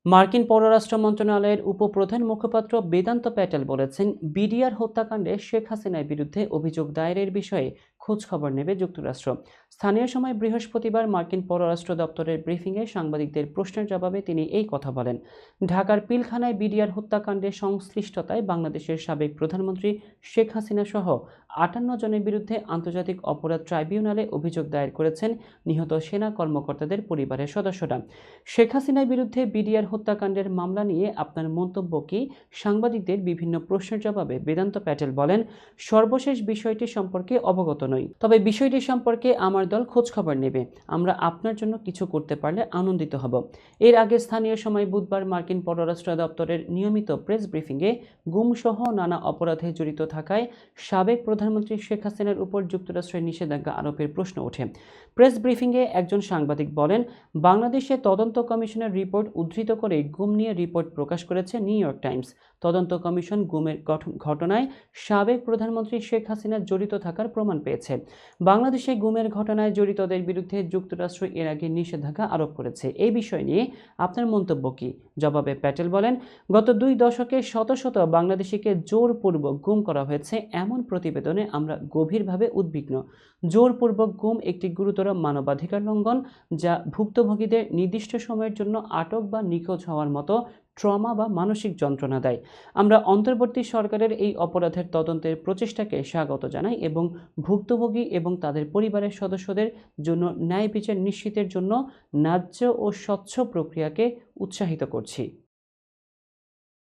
মার্কিন পররাষ্ট্র মন্ত্রণালয়ের উপপ্রধান মুখপাত্র বেদান্ত প্যাটেল বলেছেন, বিডিআর হত্যাকাণ্ডে শেখ হাসিনার বিরুদ্ধে অভিযোগ দায়েরের বিষয়ে খোঁজখবর নেবে যুক্তরাষ্ট্র। স্থানীয় সময় বৃহস্পতিবার মার্কিন পররাষ্ট্র দপ্তরের ব্রিফিংয়ে সাংবাদিকদের প্রশ্নের জবাবে তিনি এই কথা বলেন। ঢাকার পিলখানায় বিডিআর হত্যাকাণ্ডে সংশ্লিষ্টতায় বাংলাদেশের সাবেক প্রধানমন্ত্রী শেখ হাসিনা সহ ৫৮ জনের বিরুদ্ধে আন্তর্জাতিক অপরাধ ট্রাইব্যুনালে অভিযোগ দায়ের করেছেন নিহত সেনা কর্মকর্তাদের পরিবারের সদস্যরা। শেখ হাসিনার বিরুদ্ধে বিডিআর হত্যাকাণ্ডের মামলা নিয়ে আপনার মন্তব্য কি? সাংবাদিকদের বিভিন্ন প্রশ্নের জবাবে বেদান্ত প্যাটেল বলেন, সর্বশেষ বিষয়টি সম্পর্কে অবগত নই, তবে বিষয়টি সম্পর্কে আমার দল খোঁজখবর নেবে। আমরা আপনার জন্য কিছু করতে পারলে আনন্দিত হব। এর আগে স্থানীয় সময় বুধবার মার্কিন পররাষ্ট্র দপ্তরের নিয়মিত প্রেস ব্রিফিংয়ে গুমসহ নানা অপরাধে জড়িত থাকায় সাবেক প্রধানমন্ত্রী শেখ হাসিনার উপর যুক্তরাষ্ট্রের নিষেধাজ্ঞা আরোপের প্রশ্ন ওঠে। প্রেস ব্রিফিংয়ে একজন সাংবাদিক বলেন, বাংলাদেশে তদন্ত কমিশনের রিপোর্ট উদ্ধৃত করে গুম নিয়ে রিপোর্ট প্রকাশ করেছে নিউ ইয়র্ক টাইমস। তদন্ত কমিশন গুমের ঘটনায় সাবেক প্রধানমন্ত্রী শেখ হাসিনা জড়িত থাকার প্রমাণ পেয়েছে। বাংলাদেশে গুমের ঘটনায় জড়িতদের বিরুদ্ধে যুক্তরাষ্ট্র এর আগে নিষেধাজ্ঞা আরোপ করেছে। এই বিষয় নিয়ে আপনার মন্তব্য কি? জবাবে প্যাটেল বলেন, গত ২ দশকে শত শত বাংলাদেশিকে জোরপূর্বক গুম করা হয়েছে, এমন প্রতিবেদনে আমরা গভীরভাবে উদ্বিগ্ন। জোরপূর্বক গুম একটি গুরুতর মানবাধিকার লঙ্ঘন, যা ভুক্তভোগীদের নির্দিষ্ট সময়ের জন্য আটক বা নিখোঁজ হওয়ার মতো ট্রমা বা মানসিক যন্ত্রণা দেয়। আমরা অন্তর্বর্তী সরকারের এই অপরাধের তদন্তের প্রচেষ্টাকে স্বাগত জানাই এবং ভুক্তভোগী এবং তাদের পরিবারের সদস্যদের জন্য ন্যায় বিচার নিশ্চিতের জন্য ন্যায্য ও স্বচ্ছ প্রক্রিয়াকে উৎসাহিত করছি।